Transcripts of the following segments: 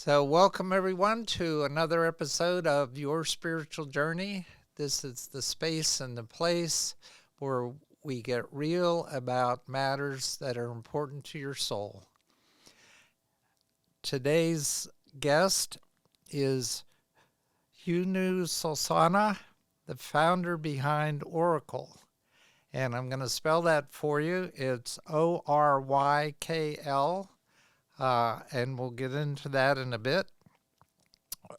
So, welcome everyone to another episode of Your Spiritual Journey. This is the space and the place where we get real about matters that are important to your soul. Today's guest is Huenu Solsona, the founder behind Orykl. And I'm going to spell that for you. It's Orykl. And we'll get into that in a bit.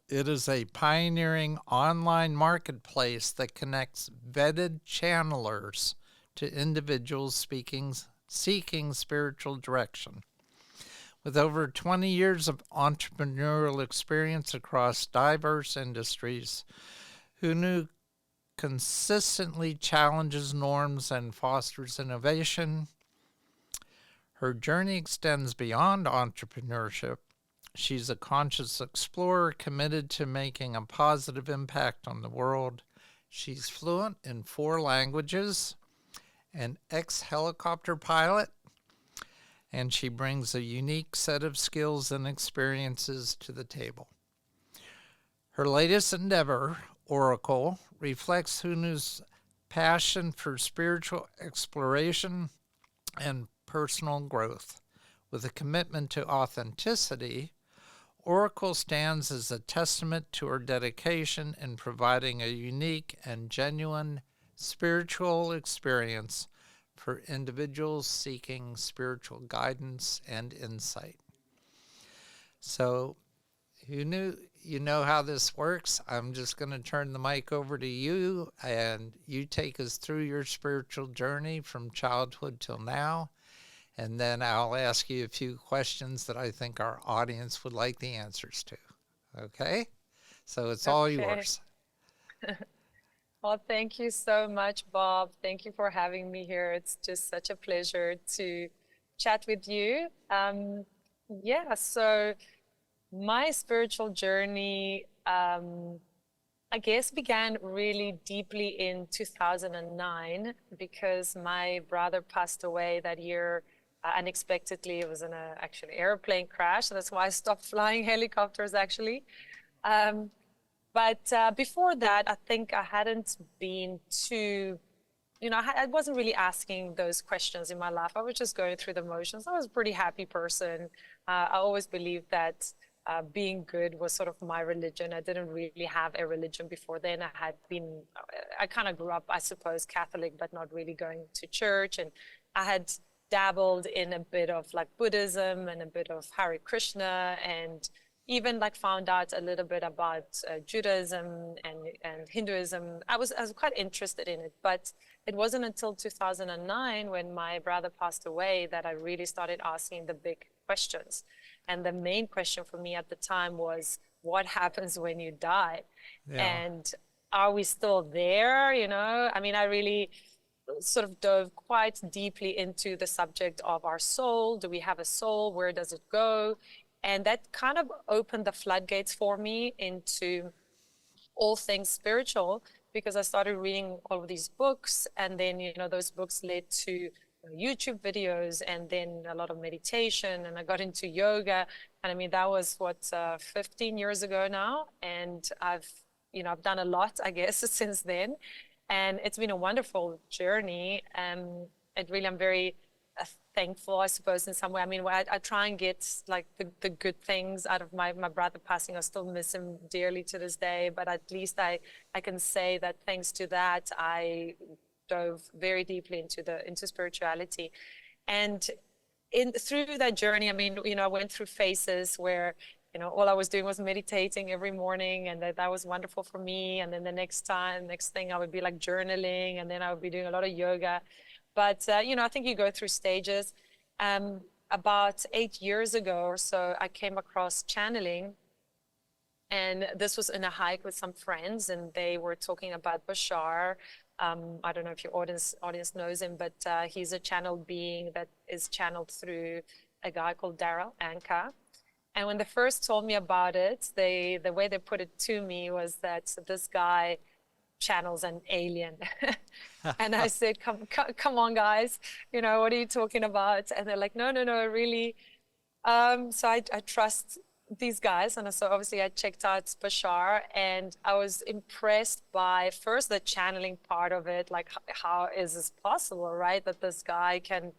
It is a pioneering online marketplace that connects vetted channelers to individuals seeking spiritual direction. With over 20 years of entrepreneurial experience across diverse industries, Huenu consistently challenges norms and fosters innovation. Her journey extends beyond entrepreneurship. She's a conscious explorer committed to making a positive impact on the world. She's fluent in 4 languages, an ex-helicopter pilot, and she brings a unique set of skills and experiences to the table. Her latest endeavor, Orykl, reflects Huenu's passion for spiritual exploration and personal growth. With a commitment to authenticity, Orykl stands as a testament to her dedication in providing a unique and genuine spiritual experience for individuals seeking spiritual guidance and insight. So, you know how this works. I'm just going to turn the mic over to you, and you take us through your spiritual journey from childhood till now. And then I'll ask you a few questions that I think our audience would like the answers to. Okay? So it's all yours. Well, thank you so much, Bob. Thank you for having me here. It's just such a pleasure to chat with you. So my spiritual journey, I guess, began really deeply in 2009 because my brother passed away that year unexpectedly. It was in a actually airplane crash. So that's why I stopped flying helicopters actually. But before that, I think I hadn't been too, I wasn't really asking those questions in my life. I was just going through the motions. I was a pretty happy person. I always believed that being good was sort of my religion. I didn't really have a religion before then. I kind of grew up, I suppose, Catholic, but not really going to church. And I had dabbled in a bit of like Buddhism and a bit of Hare Krishna, and even like found out a little bit about Judaism and Hinduism. I was quite interested in it, but it wasn't until 2009 when my brother passed away that I really started asking the big questions. And the main question for me at the time was, what happens when you die? Yeah. And are we still there? I really sort of dove quite deeply into the subject of our soul. Do we have a soul? Where does it go? And that kind of opened the floodgates for me into all things spiritual, because I started reading all of these books, and then, those books led to YouTube videos and then a lot of meditation, and I got into yoga. And that was 15 years ago now. And I've done a lot, I guess, since then. And it's been a wonderful journey. I'm very thankful, I suppose, in some way. I try and get like the good things out of my brother passing. I still miss him dearly to this day, but at least I can say that thanks to that, I dove very deeply into spirituality. And through that journey, I went through phases where all I was doing was meditating every morning, and that was wonderful for me. And then the next thing I would be like journaling, and then I would be doing a lot of yoga. But, I think you go through stages. About 8 years ago or so, I came across channeling, and this was in a hike with some friends, and they were talking about Bashar. I don't know if your audience knows him, but he's a channeled being that is channeled through a guy called Daryl Anka. And when they first told me about it, the way they put it to me was that this guy channels an alien. And I said, come on, guys, what are you talking about? And they're like, no, really. So I trust these guys, and so obviously I checked out Bashar, and I was impressed by first the channeling part of it. Like, how is this possible, right? That this guy can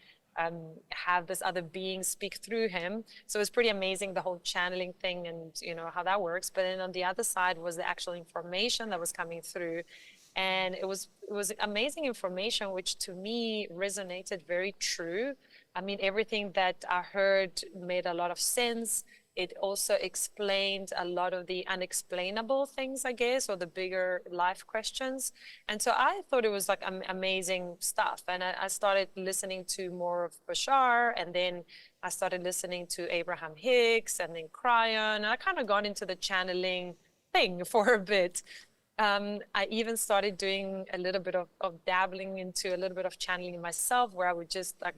have this other being speak through him. So it's pretty amazing, the whole channeling thing, and how that works. But then on the other side was the actual information that was coming through, and it was amazing information, which to me resonated very true. I mean, everything that I heard made a lot of sense. It also explained a lot of the unexplainable things, I guess, or the bigger life questions. And so I thought it was like amazing stuff. And I started listening to more of Bashar, and then I started listening to Abraham Hicks, and then Cryon. And I kind of got into the channeling thing for a bit. I even started doing a little bit of dabbling into a little bit of channeling myself, where I would just like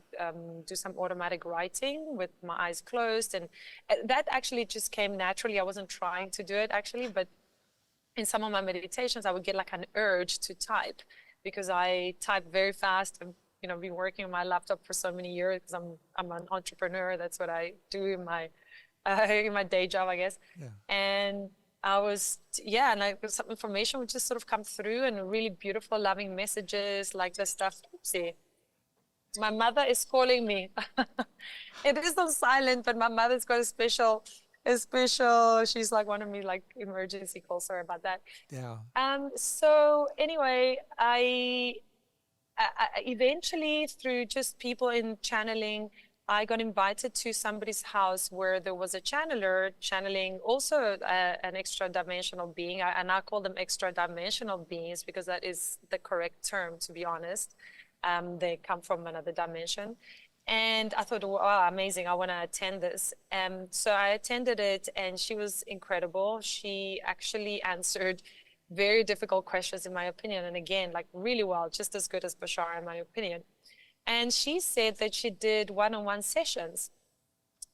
do some automatic writing with my eyes closed. And that actually just came naturally. I wasn't trying to do it actually, but in some of my meditations, I would get like an urge to type, because I type very fast. I've been working on my laptop for so many years because I'm an entrepreneur. That's what I do in my day job, I guess. Yeah. And some information would just sort of come through, and really beautiful, loving messages, like the stuff. Oopsie. My mother is calling me. It is on silent, but my mother's got she's like one of me, like emergency calls. Sorry about that. Yeah. So anyway, I eventually, through just people in channeling, I got invited to somebody's house where there was a channeler channeling also an extra dimensional being. I now call them extra dimensional beings because that is the correct term, to be honest. They come from another dimension. And I thought, wow, amazing, I want to attend this. So I attended it, and she was incredible. She actually answered very difficult questions, in my opinion. And again, like really well, just as good as Bashar, in my opinion. And she said that she did one-on-one sessions.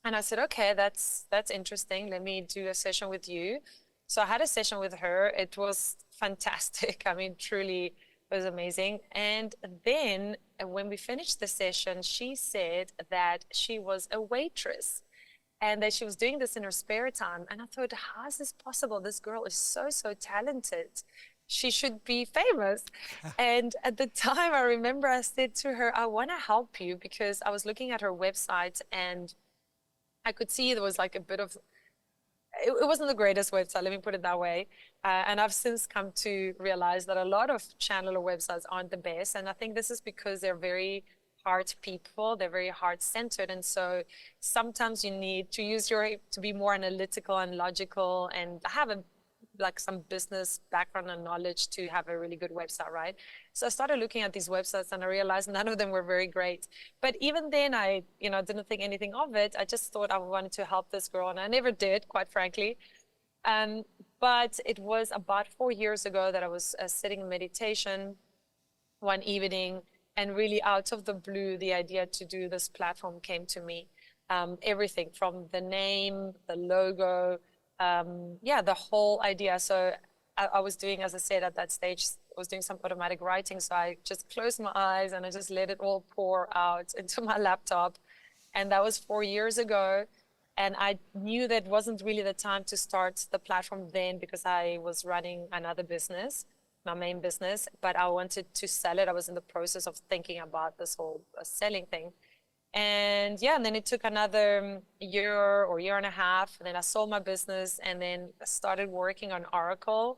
And I said, okay, that's interesting. Let me do a session with you. So I had a session with her. It was fantastic. I mean, truly, it was amazing. And then when we finished the session, she said that she was a waitress and that she was doing this in her spare time. And I thought, how is this possible? This girl is so, so talented. She should be famous. And at the time, I remember I said to her, I want to help you, because I was looking at her website and I could see there was like a bit of, it wasn't the greatest website, let me put it that way. And I've since come to realize that a lot of channeler websites aren't the best. And I think this is because they're very heart people, they're very heart centered. And so sometimes you need to to be more analytical and logical and have some business background and knowledge to have a really good website, right? So I started looking at these websites and I realized none of them were very great. But even then I, didn't think anything of it. I just thought I wanted to help this girl, and I never did, quite frankly. But it was about 4 years ago that I was sitting in meditation one evening, and really out of the blue, the idea to do this platform came to me. Everything from the name, the logo, the whole idea. So I was doing, as I said, at that stage, I was doing some automatic writing. So I just closed my eyes and I just let it all pour out into my laptop. And that was 4 years ago. And I knew that wasn't really the time to start the platform then, because I was running another business, my main business, but I wanted to sell it. I was in the process of thinking about this whole selling thing. And then it took another year or year and a half. And then I sold my business and then I started working on Orykl.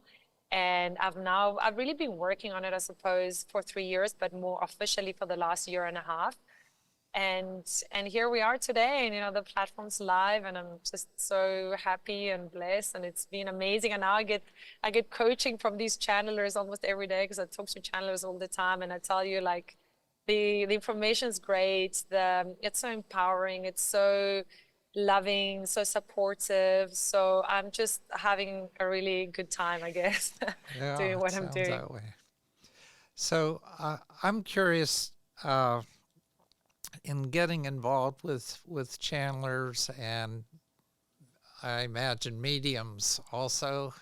And I've really been working on it, I suppose, for 3 years, but more officially for the last year and a half. And here we are today, and the platform's live, and I'm just so happy and blessed, and it's been amazing. And now I get coaching from these channelers almost every day, because I talk to channelers all the time, and I tell you, like, the information is great. It's so empowering. It's so loving, so supportive. So I'm just having a really good time, I guess, Yeah, doing it what I'm sounds doing. that way. So I'm curious, in getting involved with channelers, and I imagine mediums also,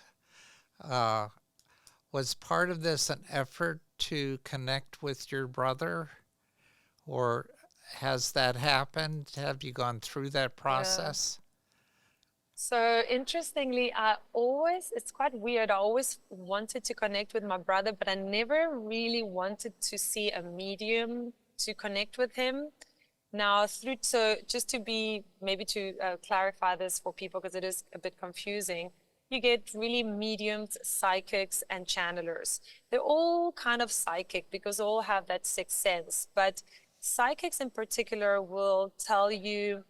was part of this an effort to connect with your brother, or has that happened? Have you gone through that process? So interestingly, it's quite weird. I always wanted to connect with my brother, but I never really wanted to see a medium to connect with him. Now, so just to be, maybe to clarify this for people, because it is a bit confusing, you get really mediums, psychics, and channelers. They're all kind of psychic because they all have that sixth sense. But psychics in particular will tell you,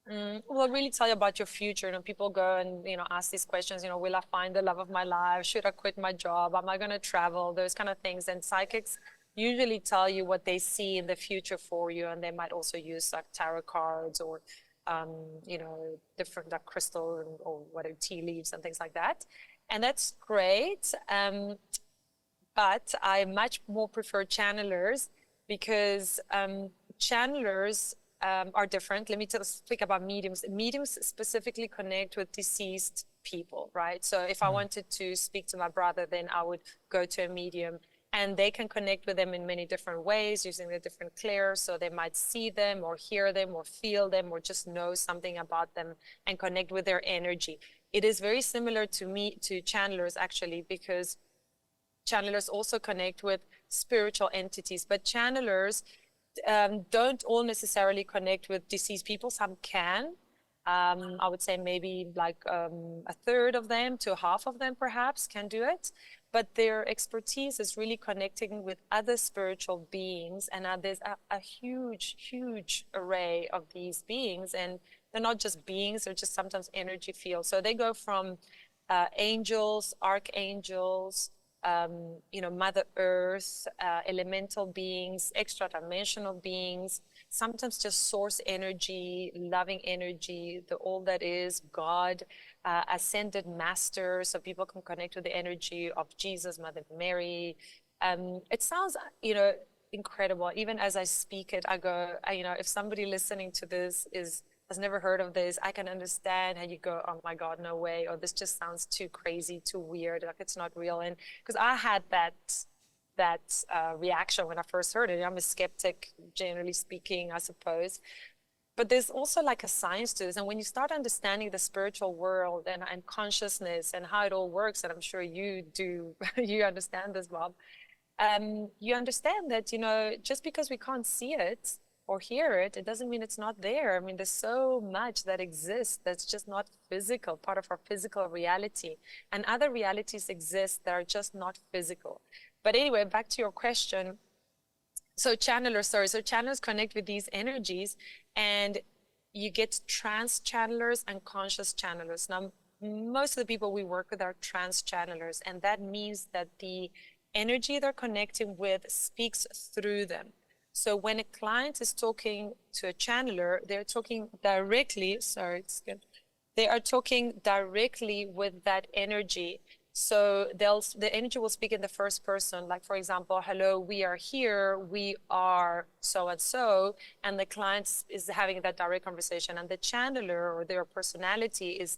will really tell you about your future. You know, people go and, ask these questions, will I find the love of my life? Should I quit my job? Am I going to travel? Those kind of things. And psychics usually tell you what they see in the future for you. And they might also use like tarot cards or, different like crystal or whatever, tea leaves and things like that. And that's great. But I much more prefer channelers because channelers are different. Let me speak about mediums. Mediums specifically connect with deceased people, right? So if I wanted to speak to my brother, then I would go to a medium, and they can connect with them in many different ways using the different clairs. So they might see them or hear them or feel them or just know something about them and connect with their energy. It is very similar to channelers actually, because channelers also connect with spiritual entities, but channelers don't all necessarily connect with deceased people. Some can. I would say maybe like a third of them to half of them perhaps can do it. But their expertise is really connecting with other spiritual beings. And there's a huge, huge array of these beings. And they're not just beings, they're just sometimes energy fields. So they go from angels, archangels, Mother Earth, elemental beings, extra-dimensional beings, sometimes just source energy, loving energy, the all that is, God, ascended masters, so people can connect with the energy of Jesus, Mother Mary. It sounds, incredible. Even as I speak it, I go, if somebody listening to this has never heard of this, I can understand how you go, oh my God, no way, or this just sounds too crazy, too weird, like it's not real. And because I had that reaction when I first heard it. I'm a skeptic, generally speaking, I suppose. But there's also like a science to this. And when you start understanding the spiritual world and consciousness and how it all works, and I'm sure you do, you understand this, Bob, you understand that, just because we can't see it or hear it, it doesn't mean it's not there. I mean, there's so much that exists that's just not physical, part of our physical reality. And other realities exist that are just not physical. But anyway, back to your question. So channelers connect with these energies, and you get trance channelers and conscious channelers. Now, most of the people we work with are trance channelers, and that means that the energy they're connecting with speaks through them. So when a client is talking to a channeler, they're talking directly, they are talking directly with that energy. So the energy will speak in the first person, like for example, hello, we are here, we are so and so, and the client is having that direct conversation, and the channeler or their personality is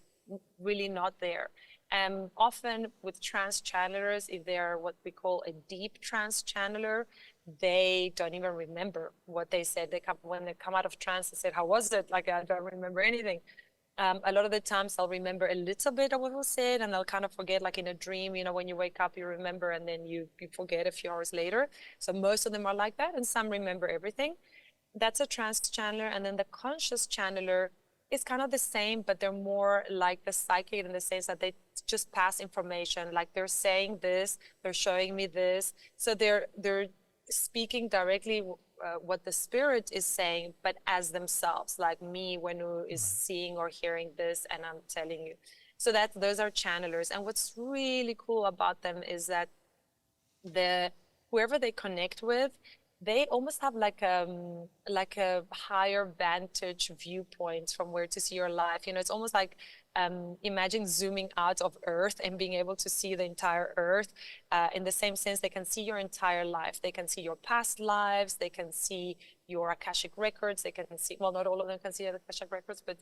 really not there. Often with trance channelers, if they're what we call a deep trance channeler, they don't even remember what they said. When they come out of trance, they said, how was it? Like, I don't remember anything. A lot of the times they'll remember a little bit of what was said, and they'll kind of forget, like in a dream, when you wake up, you remember, and then you forget a few hours later. So most of them are like that, and some remember everything. That's a trance channeler. And then the conscious channeler is kind of the same, but they're more like the psychic in the sense that they just pass information. Like they're saying this, they're showing me this. So they're speaking directly what the spirit is saying, but as themselves, like me, Huenu is seeing or hearing this, and I'm telling you. So those are channelers. And what's really cool about them is that whoever they connect with, they almost have like a higher vantage viewpoint from where to see your life. It's almost like imagine zooming out of Earth and being able to see the entire Earth. In the same sense, they can see your entire life. They can see your past lives. They can see your Akashic records. They can see, well, not all of them can see the Akashic records, but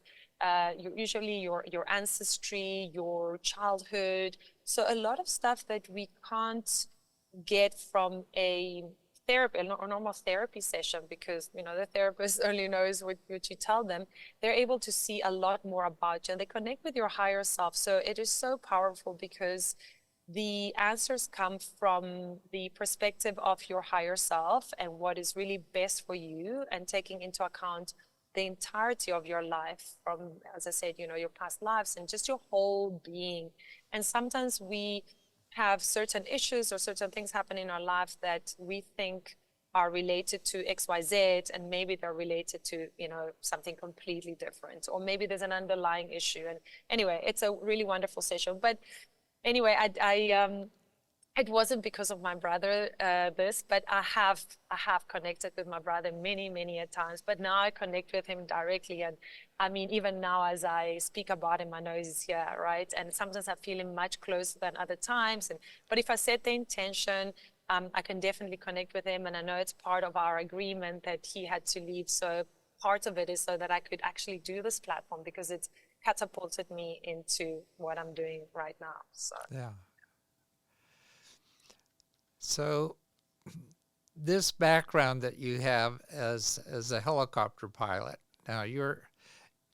usually your ancestry, your childhood. So a lot of stuff that we can't get from a therapy, a normal therapy session, because the therapist only knows what you tell them. They're able to see a lot more about you, and they connect with your higher self. So it is so powerful because the answers come from the perspective of your higher self and what is really best for you, and taking into account the entirety of your life from, as I said, your past lives and just your whole being. And sometimes we have certain issues or certain things happen in our life that we think are related to XYZ, and maybe they're related to, something completely different, or maybe there's an underlying issue. And anyway, it's a really wonderful session. But anyway, it wasn't because of my brother, but I have connected with my brother many a times. But now I connect with him directly, and I mean, even now as I speak about him, I know he's here, right? And sometimes I feel him much closer than other times. But if I set the intention, I can definitely connect with him, and I know it's part of our agreement that he had to leave. So part of it is so that I could actually do this platform, because it's catapulted me into what I'm doing right now. So Yeah. So this background that you have as a helicopter pilot, now you're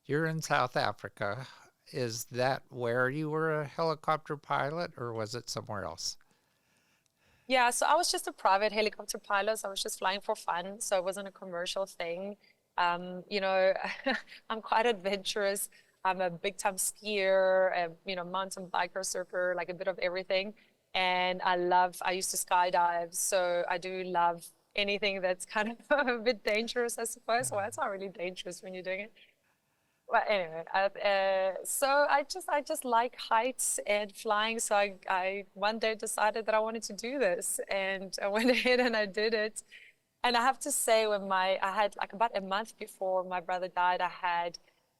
in South Africa. Is that where you were a helicopter pilot, or was it somewhere else? yeah, so I was just a private helicopter pilot. So I was just flying for fun. So it wasn't a commercial thing. You know, I'm quite adventurous. I'm a big time skier, mountain biker, surfer, like a bit of everything. And I used to skydive. So I do love anything that's kind of a bit dangerous, I suppose. Well, it's not really dangerous when you're doing it. Well, anyway, so I just like heights and flying. So I one day decided that I wanted to do this, and I went ahead and I did it. And I have to say, I had like about a month before my brother died, I had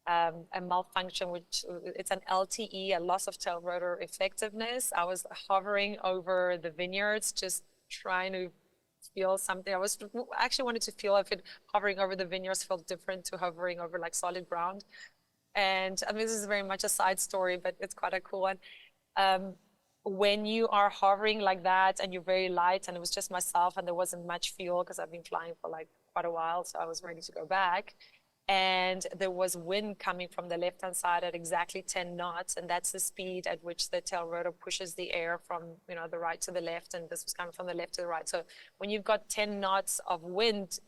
a malfunction, which it's an LTE, a loss of tail rotor effectiveness. I was hovering over the vineyards, just trying to feel something. I actually wanted to feel if hovering over the vineyards felt different to hovering over like solid ground. And I mean, this is very much a side story, but it's quite a cool one. When you are hovering like that and you're very light, and it was just myself and there wasn't much fuel because I've been flying for like quite a while, so I was ready to go back. And there was wind coming from the left-hand side at exactly 10 knots, and that's the speed at which the tail rotor pushes the air from the right to the left, and this was coming from the left to the right. So when you've got 10 knots of wind,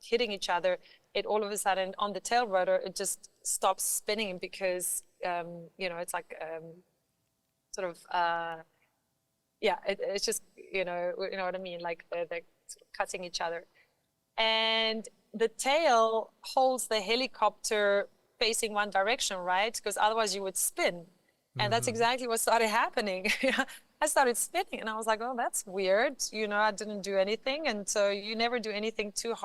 hitting each other, it all of a sudden on the tail rotor it just stops spinning, because it's like sort of it's just what I mean, like they're sort of cutting each other, and the tail holds the helicopter facing one direction, right? Because otherwise you would spin. And that's exactly what started happening. I started spinning and I was like, oh, that's weird. I didn't do anything. And so you never do anything too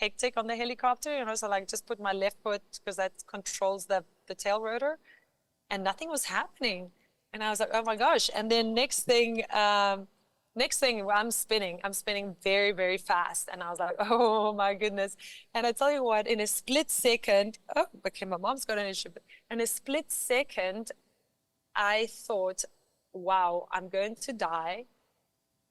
hectic on the helicopter. So like just put my left foot, because that controls the tail rotor, and nothing was happening. And I was like, oh my gosh. And then next thing, I'm spinning very, very fast. And I was like, oh my goodness. And I tell you what, in a split second, oh, okay, my mom's got an issue. But in a split second, I thought, wow, I'm going to die.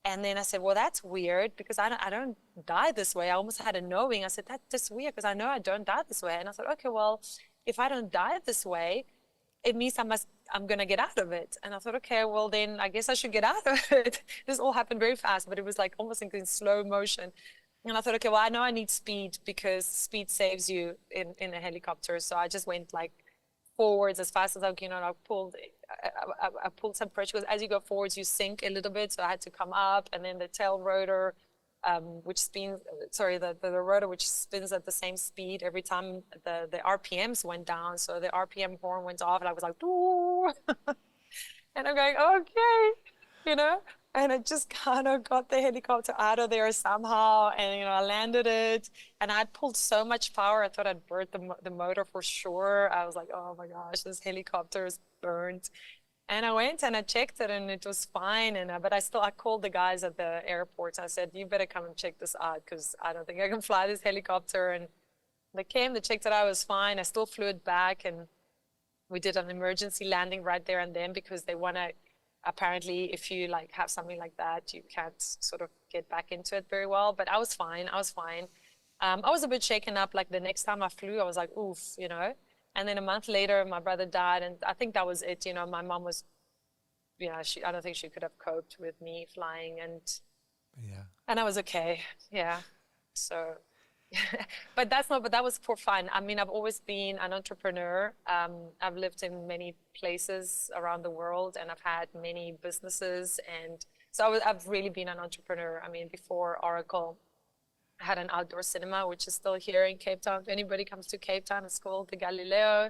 And then I said, well, that's weird, because I don't die this way. I almost had a knowing. I said, that's weird, because I know I don't die this way. And I said, okay, well, if I don't die this way, it means I'm going to get out of it. And I thought, okay, well, then I guess I should get out of it. This all happened very fast, but it was like almost in slow motion. And I thought, okay, well, I know I need speed, because speed saves you in a helicopter. So I just went like forwards as fast as I can. I pulled some pressure, because as you go forwards, you sink a little bit. So I had to come up, and then the tail rotor, the rotor, which spins at the same speed every time the RPMs went down. So the RPM horn went off, and I was like, ooh. And I'm going, okay, and I just kind of got the helicopter out of there somehow, and I landed it, and I pulled so much power, I thought I'd burnt the motor for sure. I was like, oh my gosh, this helicopter is burnt. And I went and I checked it, and it was fine. But I called the guys at the airport. I said, you better come and check this out, because I don't think I can fly this helicopter. And they came, they checked it out, it was fine. I still flew it back, and we did an emergency landing right there and then, because they want to apparently if you like have something like that, you can't sort of get back into it very well. But I was fine. I was fine. I was a bit shaken up. Like the next time I flew, I was like, oof, you know. And then a month later, my brother died, and I think that was it. You know, my mom was, I don't think she could have coped with me flying, Yeah. and I was okay. Yeah. So, but that was for fun. I mean, I've always been an entrepreneur. I've lived in many places around the world, and I've had many businesses, and so I've really been an entrepreneur. I mean, before Orykl, I had an outdoor cinema, which is still here in Cape Town. If anybody comes to Cape Town, it's called the Galileo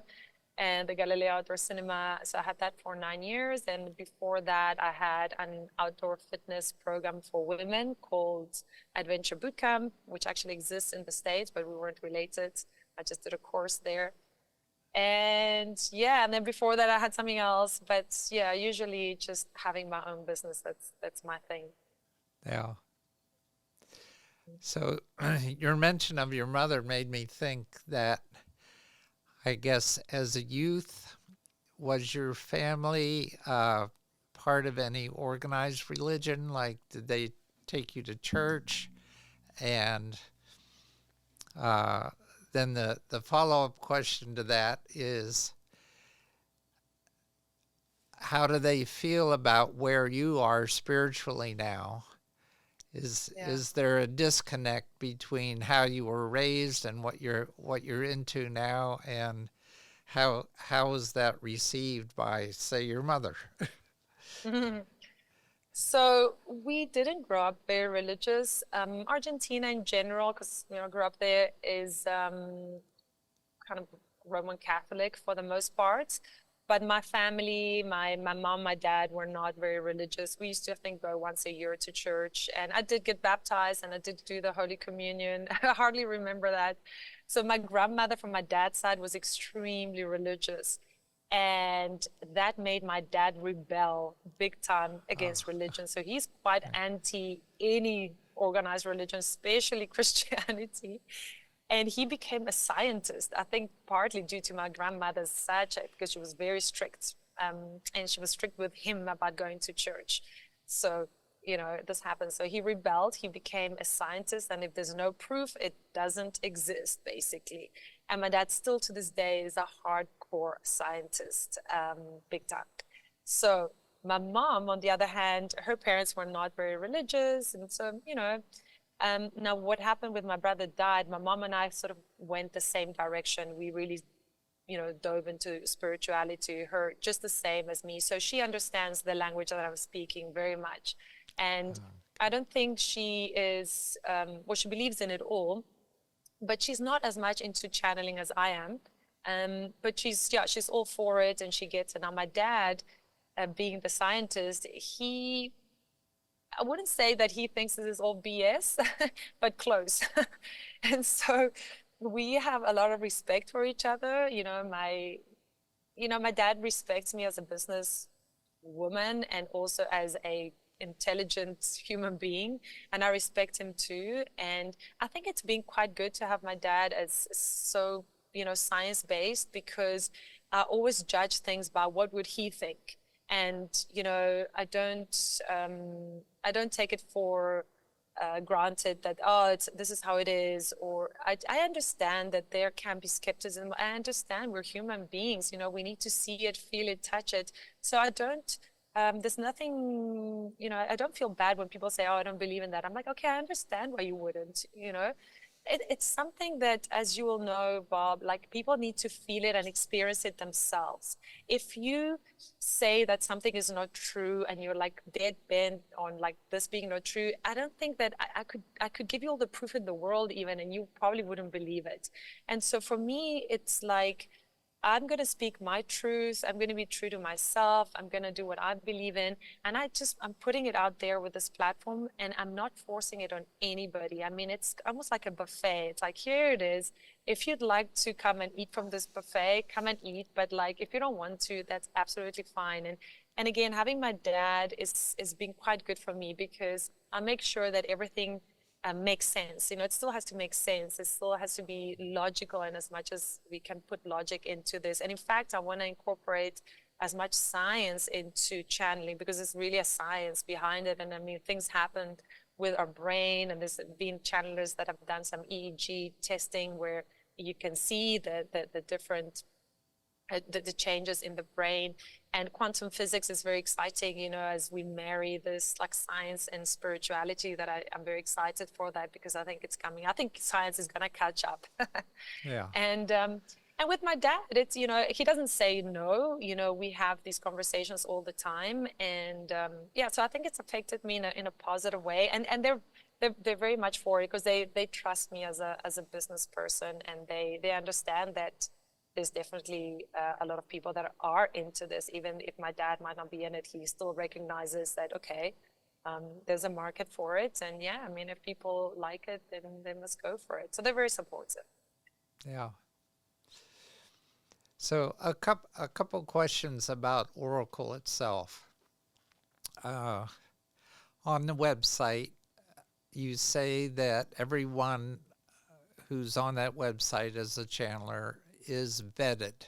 and the Galileo Outdoor Cinema. So I had that for 9 years. And before that, I had an outdoor fitness program for women called Adventure Bootcamp, which actually exists in the States, but we weren't related. I just did a course there. And yeah, and then before that, I had something else. But yeah, usually just having my own business, that's my thing. Yeah. So your mention of your mother made me think that I guess as a youth, was your family part of any organized religion? Like, did they take you to church? And uh, then the follow-up question to that is, how do they feel about where you are spiritually now? Is there a disconnect between how you were raised and what you're into now, and how is that received by, say, your mother? So we didn't grow up very religious. Argentina in general, because I grew up there, is kind of Roman Catholic for the most part. But my family, my mom, my dad were not very religious. We used to, I think, go once a year to church. And I did get baptized and I did do the Holy Communion. I hardly remember that. So my grandmother from my dad's side was extremely religious. And that made my dad rebel big time against religion. So he's quite anti any organized religion, especially Christianity. And he became a scientist, I think partly due to my grandmother's such, because she was very strict. And she was strict with him about going to church. So, this happened. So he rebelled, he became a scientist. And if there's no proof, it doesn't exist, basically. And my dad still to this day is a hardcore scientist, big time. So my mom, on the other hand, her parents were not very religious. And so, now what happened with my brother died, my mom and I sort of went the same direction. We really, dove into spirituality, her just the same as me. So she understands the language that I'm speaking very much. And I don't think she is, she believes in it all, but she's not as much into channeling as I am. But she's all for it and she gets it. Now my dad, being the scientist, I wouldn't say that he thinks this is all BS, but close. And so we have a lot of respect for each other. My dad respects me as a business woman and also as a intelligent human being, and I respect him too. And I think it's been quite good to have my dad as so, science-based, because I always judge things by what would he think. And I don't take it for granted that this is how it is. Or I understand that there can be skepticism. I understand we're human beings. We need to see it, feel it, touch it. So I don't. There's nothing. I don't feel bad when people say, "Oh, I don't believe in that." I'm like, okay, I understand why you wouldn't. It's something that, as you will know, Bob, like people need to feel it and experience it themselves. If you say that something is not true and you're like dead bent on like this being not true, I don't think that I could give you all the proof in the world even, and you probably wouldn't believe it. And so for me, it's like, I'm going to speak my truth. I'm going to be true to myself. I'm going to do what I believe in. And I'm putting it out there with this platform, and I'm not forcing it on anybody. I mean, it's almost like a buffet. It's like, here it is. If you'd like to come and eat from this buffet, come and eat. But like, if you don't want to, that's absolutely fine. And again, having my dad is been quite good for me, because I make sure that everything makes sense. It still has to make sense. It still has to be logical, and as much as we can put logic into this. And in fact, I want to incorporate as much science into channeling, because it's really a science behind it. And I mean, things happen with our brain, and there's been channelers that have done some EEG testing where you can see the different the changes in the brain. And quantum physics is very exciting, you know, as we marry this like science and spirituality, that I'm very excited for that, because I think it's coming. I think science is going to catch up. Yeah. And with my dad, it's, you know, he doesn't say no, you know, we have these conversations all the time. And yeah, so I think it's affected me in a positive way. And they're very much for it, because they trust me as a business person, and they understand that there's definitely a lot of people that are into this. Even if my dad might not be in it, he still recognizes that, okay, there's a market for it. And yeah, I mean, if people like it, then they must go for it. So they're very supportive. Yeah. So a couple questions about Orykl itself. On the website, you say that everyone who's on that website as a channeler is vetted.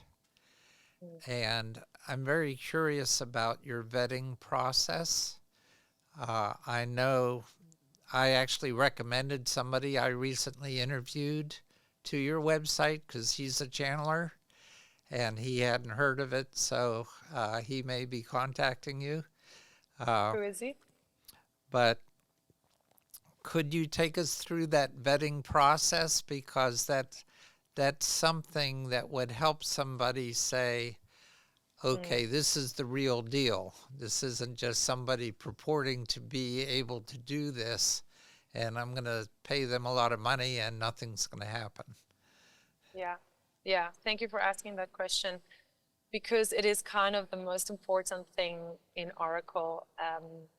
And I'm very curious about your vetting process. I know I actually recommended somebody I recently interviewed to your website because he's a channeler and he hadn't heard of it, so he may be contacting you. Who is he? But could you take us through that vetting process? Because that's something that would help somebody say, okay, this is the real deal. This isn't just somebody purporting to be able to do this, and I'm going to pay them a lot of money and nothing's going to happen. Yeah. Yeah. Thank you for asking that question, because it is kind of the most important thing in Orykl.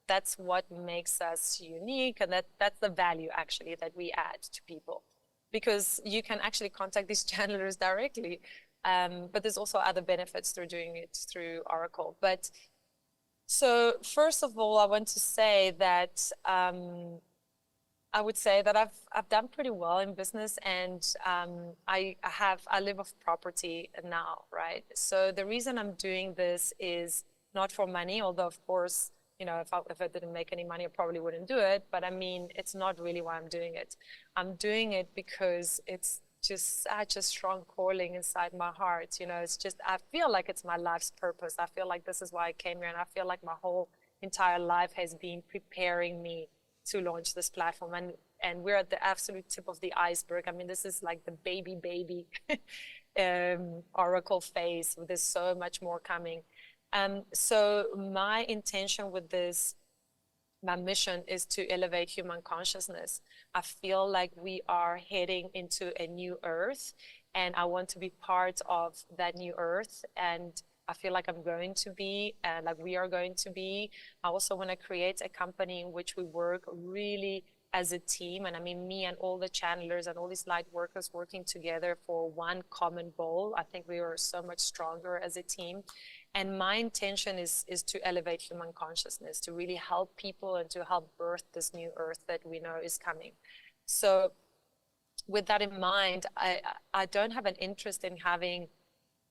That's what makes us unique, and that's the value actually that we add to people, because you can actually contact these channelers directly, but there's also other benefits through doing it through Orykl. But so first of all, I want to say that I would say that I've done pretty well in business, and I live off property now, right? So the reason I'm doing this is not for money, although of course, you know, if I didn't make any money, I probably wouldn't do it. But I mean, it's not really why I'm doing it. I'm doing it because it's just such a strong calling inside my heart. You know, it's just, I feel like it's my life's purpose. I feel like this is why I came here, and I feel like my whole entire life has been preparing me to launch this platform, and we're at the absolute tip of the iceberg. I mean, this is like the baby Orykl phase. There's so much more coming. So my intention with this, my mission, is to elevate human consciousness. I feel like we are heading into a new earth, and I want to be part of that new earth. And I feel like I'm going to be, like we are going to be. I also want to create a company in which we work really as a team. And I mean, me and all the channelers and all these light workers working together for one common goal. I think we are so much stronger as a team. And my intention is to elevate human consciousness, to really help people and to help birth this new earth that we know is coming. So with that in mind, I don't have an interest in having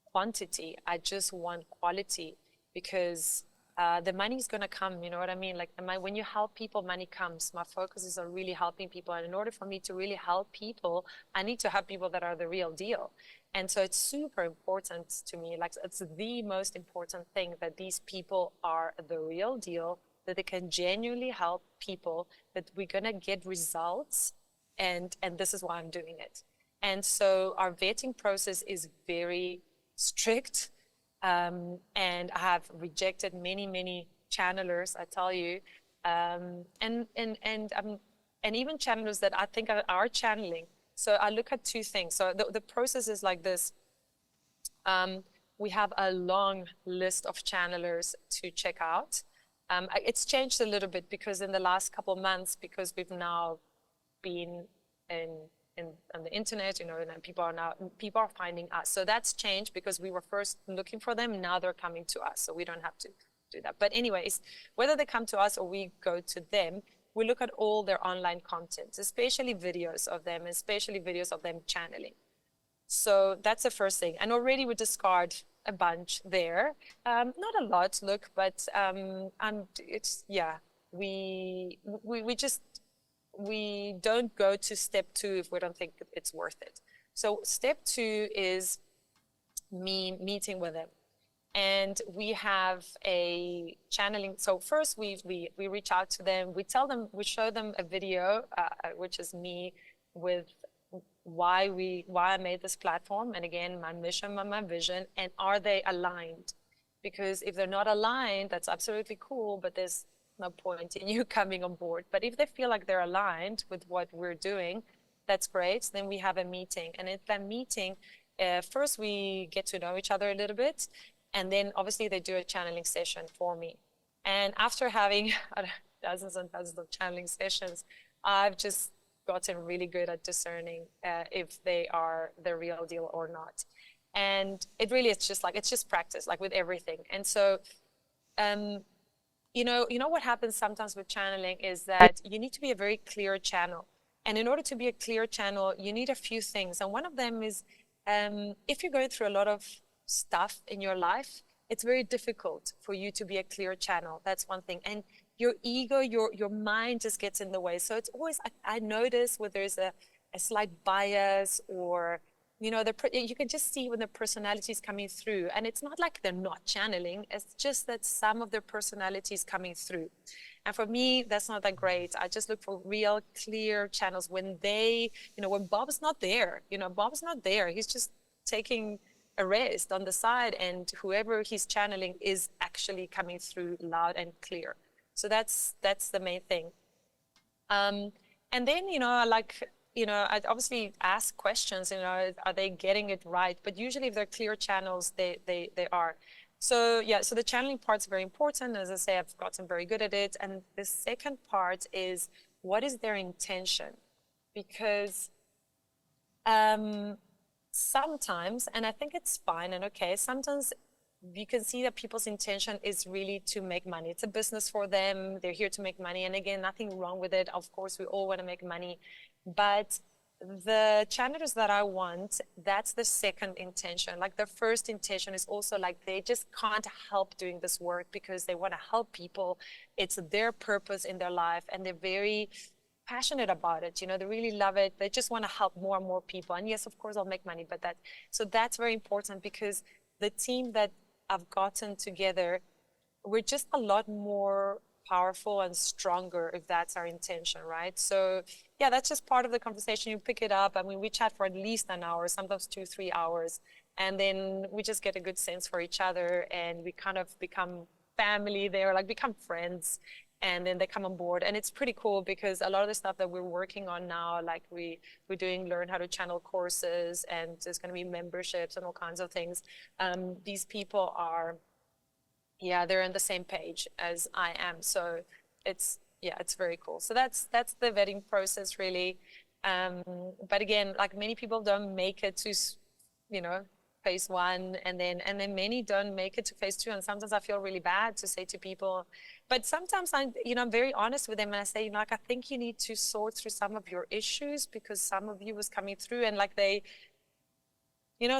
quantity. I just want quality, because the money is going to come, you know what I mean? Like when you help people, money comes. My focus is on really helping people. And in order for me to really help people, I need to have people that are the real deal. And so it's super important to me. Like, it's the most important thing that these people are the real deal, that they can genuinely help people, that we're going to get results. And this is why I'm doing it. And so our vetting process is very strict. And I have rejected many channelers, I tell you, and even channelers that I think are channeling. So I look at two things. So the process is like this. We have a long list of channelers to check out. It's changed a little bit, because in the last couple of months, because we've now been on the internet, you know, and people are finding us. So that's changed, because we were first looking for them. Now they're coming to us, so we don't have to do that. But anyways, whether they come to us or we go to them, we look at all their online content, especially videos of them channeling. So that's the first thing. And already we discard a bunch there. Not a lot, look, but we just we don't go to step 2 if we don't think it's worth it. So step 2 is me meeting with them. And we have a channeling. So first we reach out to them. We tell them, we show them a video, which is me with why I made this platform. And again, my mission and my vision, and are they aligned? Because if they're not aligned, that's absolutely cool, but there's no point in you coming on board. But if they feel like they're aligned with what we're doing, that's great. Then we have a meeting. And at that meeting, first we get to know each other a little bit. And then obviously they do a channeling session for me. And after having dozens and dozens of channeling sessions, I've just gotten really good at discerning if they are the real deal or not. And it really is just like, it's just practice, like with everything. And so, you know what happens sometimes with channeling is that you need to be a very clear channel. And in order to be a clear channel, you need a few things. And one of them is, if you're going through a lot of stuff in your life, it's very difficult for you to be a clear channel. That's one thing. And your ego, your mind just gets in the way. So it's always, I notice where there's a slight bias, or, you know, you can just see when the personality is coming through. And it's not like they're not channeling. It's just that some of their personality is coming through. And for me, that's not that great. I just look for real clear channels when they, you know, when Bob's not there, Bob's not there. He's just taking a rest on the side, and whoever he's channeling is actually coming through loud and clear. So that's the main thing. And then, I obviously ask questions, are they getting it right? But usually if they're clear channels, they are. So yeah, so the channeling part's very important. As I say, I've gotten very good at it. And the second part is, what is their intention? Because sometimes, and I think it's fine and okay, sometimes you can see that people's intention is really to make money. It's a business for them. They're here to make money. And again, nothing wrong with it. Of course, we all want to make money. But the channelers that I want, that's the second intention. Like the first intention is also like they just can't help doing this work because they want to help people. It's their purpose in their life, and they're very passionate about it. They really love it. They just want to help more and more people. And yes, of course, I'll make money, but so that's very important, because the team that I've gotten together, we're just a lot more powerful and stronger if that's our intention, right? So yeah, that's just part of the conversation. You pick it up. I mean, we chat for at least an hour, sometimes 2-3 hours, and then we just get a good sense for each other, and we kind of become family there, like become friends. And then they come on board, and it's pretty cool because a lot of the stuff that we're working on now, like we're doing learn how to channel courses, and there's going to be memberships and all kinds of things. These people are, they're on the same page as I am. So it's very cool. So that's the vetting process really. But again, like many people don't make it to, phase 1, and then many don't make it to phase 2. And sometimes I feel really bad to say to people, but sometimes I'm very honest with them, and I say, like, I think you need to sort through some of your issues, because some of you was coming through, and like they,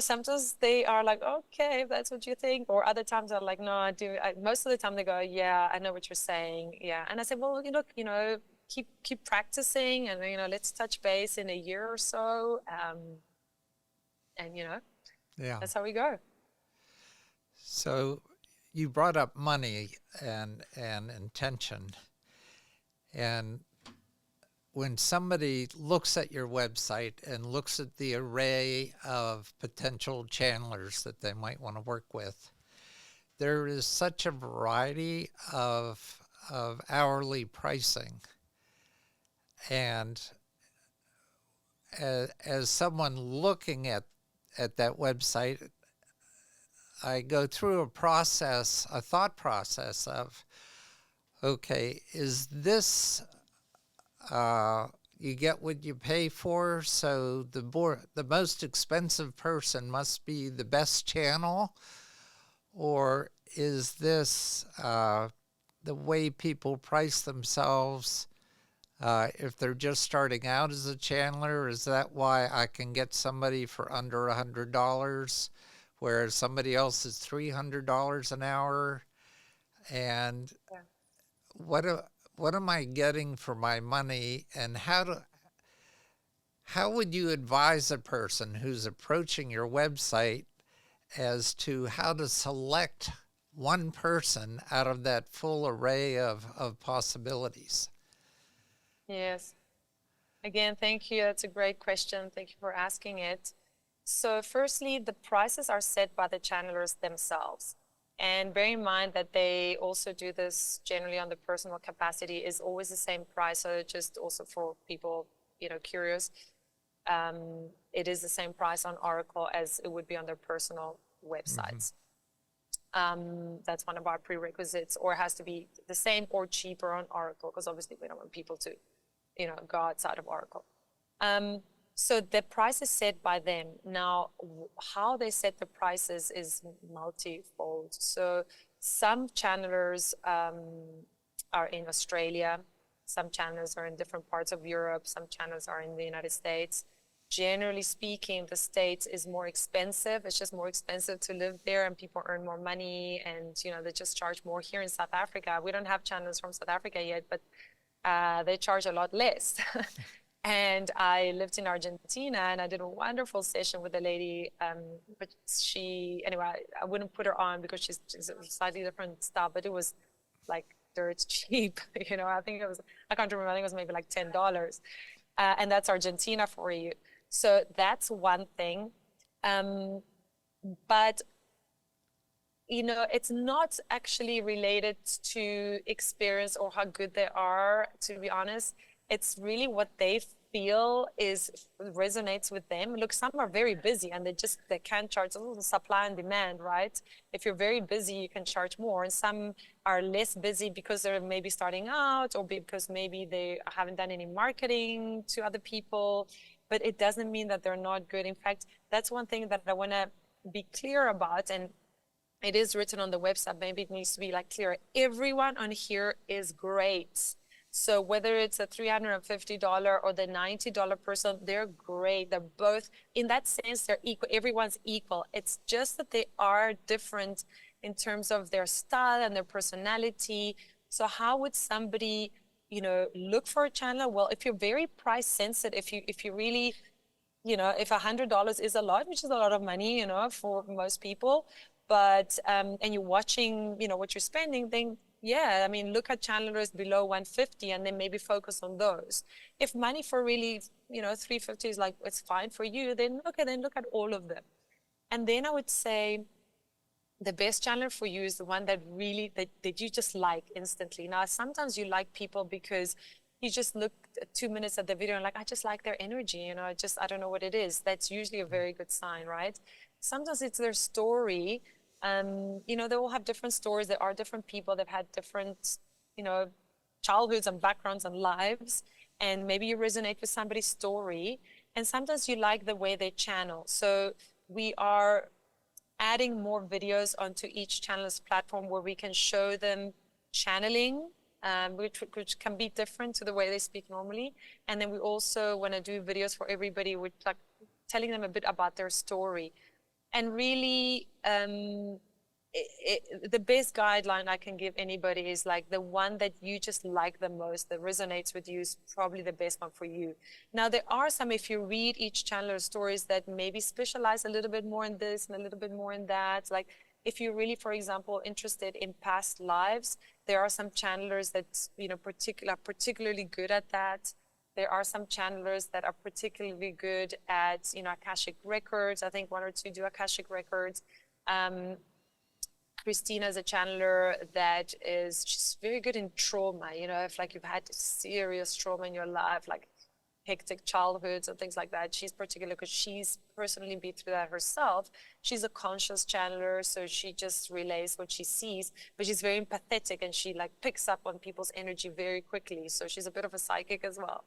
sometimes they are like, okay, if that's what you think, or other times they're like, no, I do. Most of the time they go, yeah, I know what you're saying. Yeah. And I say, well, look, keep practicing, and, let's touch base in a year or so. And, Yeah. that's how we go. So you brought up money and intention. And when somebody looks at your website and looks at the array of potential channelers that they might want to work with, there is such a variety of hourly pricing. And as someone looking at that website, I go through a thought process of, okay, is this, you get what you pay for, so the most expensive person must be the best channel? Or is this the way people price themselves? If they're just starting out as a channeler, is that why I can get somebody for under $100 whereas somebody else is $300 an hour. And Yeah. what what am I getting for my money, and how would you advise a person who's approaching your website as to how to select one person out of that full array of possibilities? Yes. Again, thank you. That's a great question. Thank you for asking it. So firstly, the prices are set by the channelers themselves. And bear in mind that they also do this generally on the personal capacity is always the same price. So just also for people, curious, it is the same price on Orykl as it would be on their personal websites. That's one of our prerequisites, or it has to be the same or cheaper on Orykl, because obviously we don't want people to, go outside of Orykl. So the price is set by them. Now, how they set the prices is multifold. So some channelers are in Australia, some channelers are in different parts of Europe, some channelers are in the United States. Generally speaking, the States is more expensive. It's just more expensive to live there, and people earn more money, and they just charge more. Here in South Africa, we don't have channelers from South Africa yet, but they charge a lot less. And I lived in Argentina, and I did a wonderful session with a lady, but anyway, I wouldn't put her on because she's a slightly different style, but it was like dirt cheap. I can't remember, I think it was maybe like $10. And that's Argentina for you. So that's one thing. But it's not actually related to experience or how good they are, to be honest. It's really what they feel resonates with them. Look, some are very busy and they can't charge. It's supply and demand, right? If you're very busy, you can charge more. And some are less busy because they're maybe starting out, or because maybe they haven't done any marketing to other people. But it doesn't mean that they're not good. In fact, that's one thing that I want to be clear about. And it is written on the website, maybe it needs to be clear. Everyone on here is great. So whether it's a $350 or the $90 person, they're great. They're both, in that sense, they're equal. Everyone's equal. It's just that they are different in terms of their style and their personality. So how would somebody, look for a channel? Well, if you're very price sensitive, if you really, if $100 is a lot, which is a lot of money, for most people, but and you're watching, what you're spending, then yeah, look at channelers below 150 and then maybe focus on those. If money for really, 350 is it's fine for you, then okay, then look at all of them. And then I would say the best channeler for you is the one that really, that you just like instantly. Now, sometimes you like people because you just look 2 minutes at the video and I just like their energy, I don't know what it is. That's usually a very good sign, right? Sometimes it's their story. They all have different stories. There are different people. They've had different, childhoods and backgrounds and lives. And maybe you resonate with somebody's story. And sometimes you like the way they channel. So we are adding more videos onto each channel's platform where we can show them channeling, which can be different to the way they speak normally. And then we also want to do videos for everybody with telling them a bit about their story. And really, the best guideline I can give anybody is the one that you just like the most, that resonates with you, is probably the best one for you. Now, there are some, if you read each channeler's stories, that maybe specialize a little bit more in this and a little bit more in that. If you're really, for example, interested in past lives, there are some channelers that, particularly good at that. There are some channelers that are particularly good at, Akashic records. I think 1 or 2 do Akashic records. Christina is a channeler that is just very good in trauma. If you've had serious trauma in your life, hectic childhoods and things like that, she's particular because she's personally been through that herself. She's a conscious channeler, so she just relays what she sees, but she's very empathetic and she picks up on people's energy very quickly. So she's a bit of a psychic as well.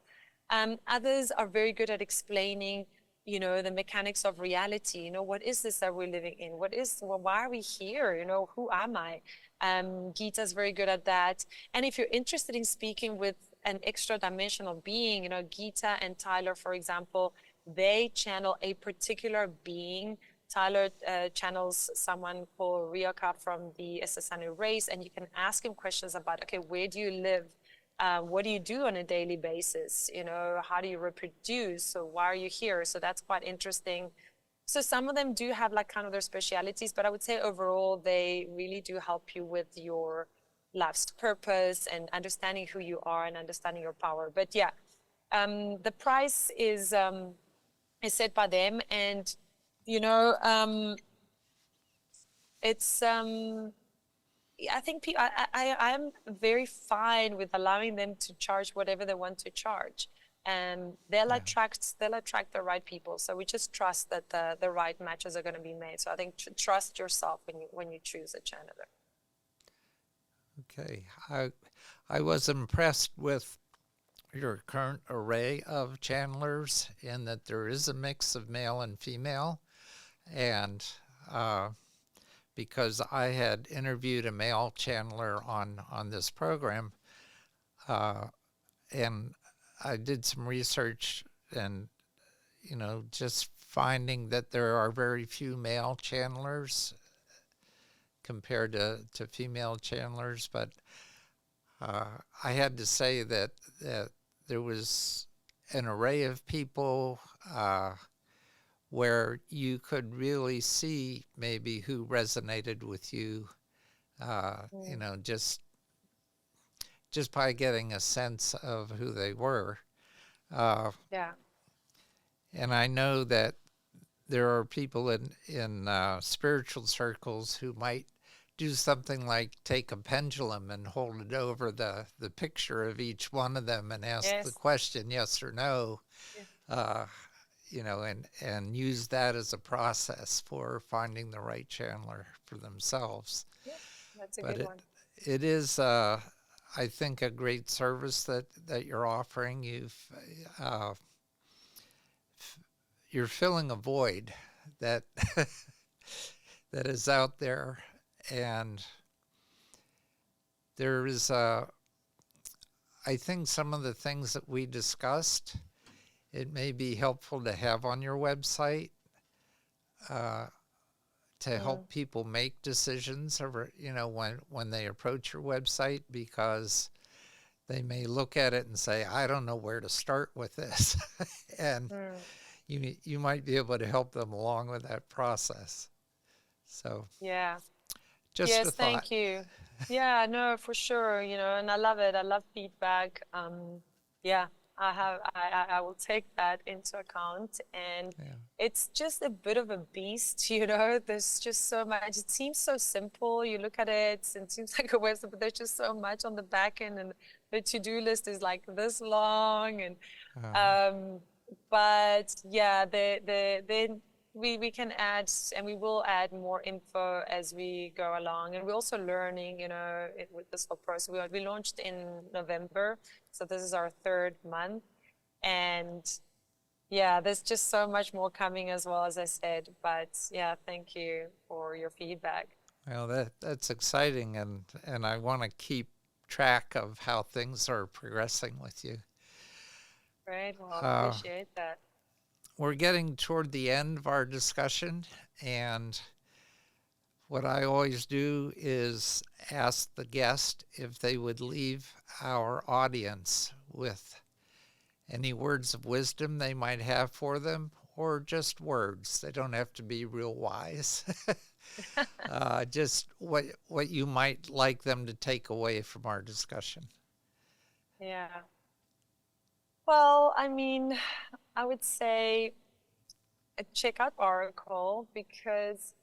Others are very good at explaining, the mechanics of reality. What is this that we're living in? Why are we here? Who am I? Gita's very good at that. And if you're interested in speaking with an extra dimensional being, Gita and Tyler, for example, they channel a particular being Tyler channels someone called Orykl from the Sasanu race, and you can ask him questions about, okay, where do you live? What do you do on a daily basis? You know, how do you reproduce? So why are you here? So that's quite interesting. So some of them do have like kind of their specialities, but I would say overall, they really do help you with your life's purpose and understanding who you are and understanding your power. But yeah, the price is set by them, and you know, it's I think I am very fine with allowing them to charge whatever they want to charge, and they'll Yeah. attract the right people. So we just trust that the right matches are going to be made. So I think trust yourself when you choose a channeler. Okay. I was impressed with your current array of channelers in that there is a mix of male and female, and because I had interviewed a male channeler on this program, and I did some research, and just finding that there are very few male channelers compared to female channelers, but I had to say that there was an array of people where you could really see maybe who resonated with you, just by getting a sense of who they were. Yeah. And I know that there are people in spiritual circles who might do something like take a pendulum and hold it over the picture of each one of them and ask the Yes. question yes or no, Yeah. and use that as a process for finding the right channeler for themselves. Yeah. That's a But good one. it is, I think, a great service that you're offering. Uh, you're filling a void that that is out there, and there is, I think, some of the things that we discussed, it may be helpful to have on your website, to help people make decisions over, when they approach your website, because they may look at it and say, I don't know where to start with this. And you might be able to help them along with that process. So Yeah. just a Yes, thought. thank you. Yeah, no, for sure, and I love it. I love feedback. Yeah, I will take that into account. And Yeah. it's just a bit of a beast, There's just so much. It seems so simple. You look at it and it seems like a website, but there's just so much on the back end, and the to-do list is like this long. And but yeah, we can add, and we will add more info as we go along. And we're also learning, with this whole process. We launched in November, so this is our third month. And yeah, there's just so much more coming as well, as I said. But yeah, thank you for your feedback. Well, that's exciting, and I want to keep track of how things are progressing with you. Great. Well, I Uh, appreciate that. we're getting toward the end of our discussion, and what I always do is ask the guest if they would leave our audience with any words of wisdom they might have for them, or just words. They don't have to be real wise. Just what you might like them to take away from our discussion. Yeah. Well, I mean, I would say check out Orykl, because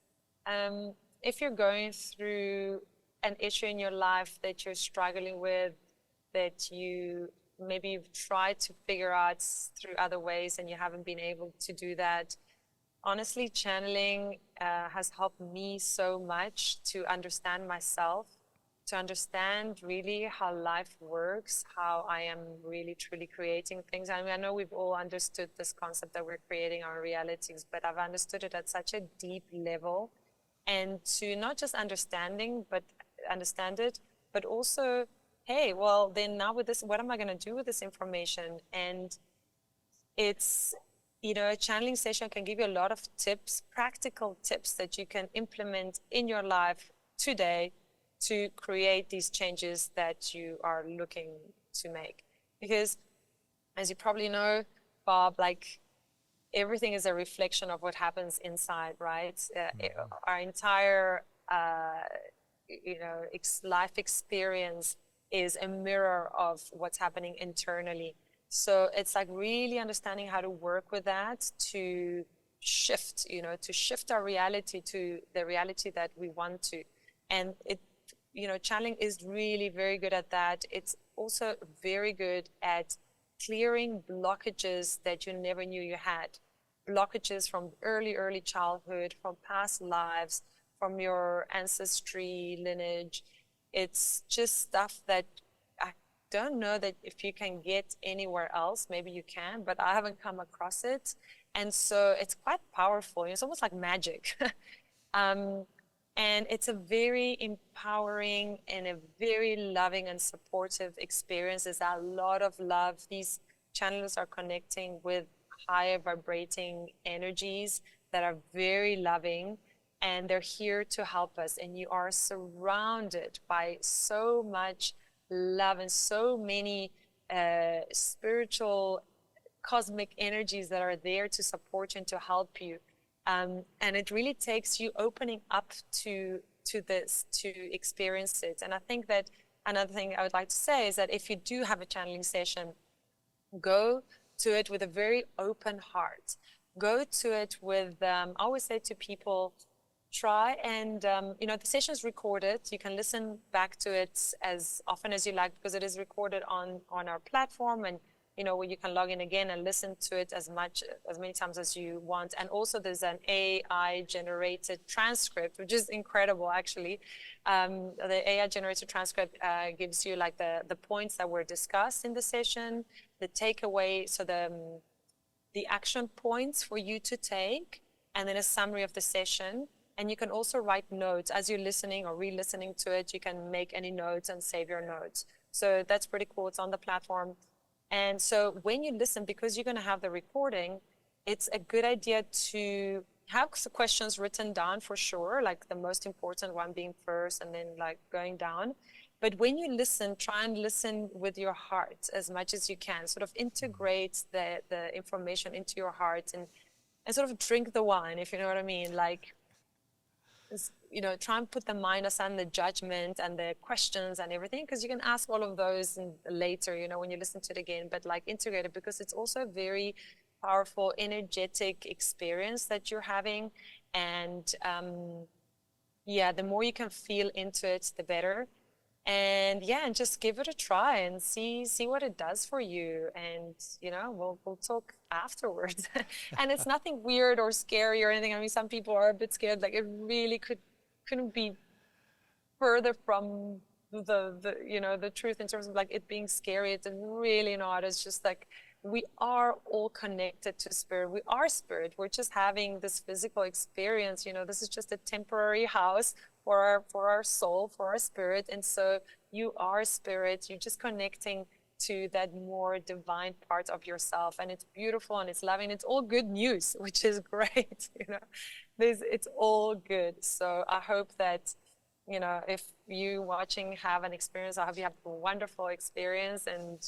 if you're going through an issue in your life that you're struggling with, that maybe you've tried to figure out through other ways and you haven't been able to do that, honestly, channeling has helped me so much to understand myself, to understand really how life works, how I am really truly creating things. I mean, I know we've all understood this concept that we're creating our realities, but I've understood it at such a deep level. And to not just understand it, but also, hey, well, then now with this, what am I going to do with this information? And it's a channeling session can give you a lot of tips, practical tips that you can implement in your life today to create these changes that you are looking to make. Because as you probably know, Bob, like everything is a reflection of what happens inside, right? Our entire, life experience is a mirror of what's happening internally. So it's like really understanding how to work with that to shift, to shift our reality to the reality that we want to. And channeling is really very good at that. It's also very good at clearing blockages that you never knew you had. Blockages from early childhood, from past lives, from your ancestry, lineage. It's just stuff that I don't know that if you can get anywhere else. Maybe you can, but I haven't come across it. And so it's quite powerful. It's almost like magic. And it's a very empowering and a very loving and supportive experience. There's a lot of love. These channels are connecting with higher vibrating energies that are very loving, and they're here to help us. And you are surrounded by so much love and so many spiritual cosmic energies that are there to support you and to help you. And it really takes you opening up to this, to experience it. And I think that another thing I would like to say is that if you do have a channeling session, go to it with a very open heart. Go to it with, I always say to people, try and, the session is recorded. You can listen back to it as often as you like, because it is recorded on our platform, and where you can log in again and listen to it as many times as you want. And also there's an AI generated transcript, which is incredible, actually. The AI generated transcript gives you like the points that were discussed in the session, the takeaway, so the action points for you to take, and then a summary of the session. And you can also write notes as you're listening or re-listening to it. You can make any notes and save your notes. So that's pretty cool. It's on the platform. And so when you listen, because you're going to have the recording, it's a good idea to have questions written down for sure, like the most important one being first and then like going down. But when you listen, try and listen with your heart as much as you can. Sort of integrate the information into your heart and sort of drink the wine, if you know what I mean. Like, try and put the mind aside, the judgment and the questions and everything, because you can ask all of those later, when you listen to it again, but like integrate it, because it's also a very powerful, energetic experience that you're having. And the more you can feel into it, the better. And and just give it a try and see what it does for you. And we'll talk afterwards. And it's nothing weird or scary or anything. I mean, some people are a bit scared. Like, it really couldn't be further from the truth in terms of like it being scary. It's really not. It's just like we are all connected to spirit. We are spirit. We're just having this physical experience. This is just a temporary house for our soul, for our spirit. And so you are spirit. You're just connecting to that more divine part of yourself. And it's beautiful and it's loving. It's all good news, which is great. It's all good. So I hope that, if you watching have an experience, I hope you have a wonderful experience. And,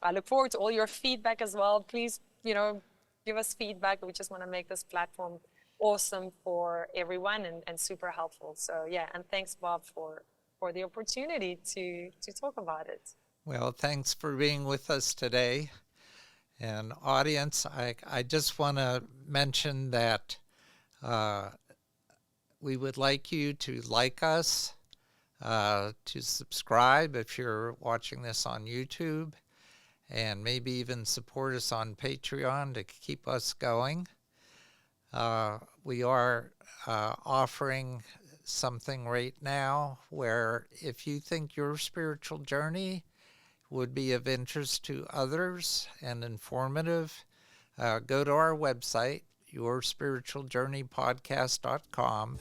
I look forward to all your feedback as well. Please, give us feedback. We just want to make this platform awesome for everyone and super helpful. So and thanks, Bob, for the opportunity to talk about it. Well, thanks for being with us today. And audience, I just want to mention that we would like you to like us, to subscribe if you're watching this on YouTube, and maybe even support us on Patreon to keep us going. We are offering something right now where if you think your spiritual journey would be of interest to others and informative, go to our website, yourspiritualjourneypodcast.com,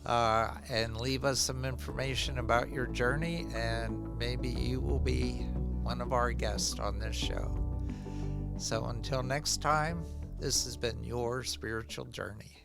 and leave us some information about your journey, and maybe you will be one of our guests on this show. So until next time, This has been your spiritual journey.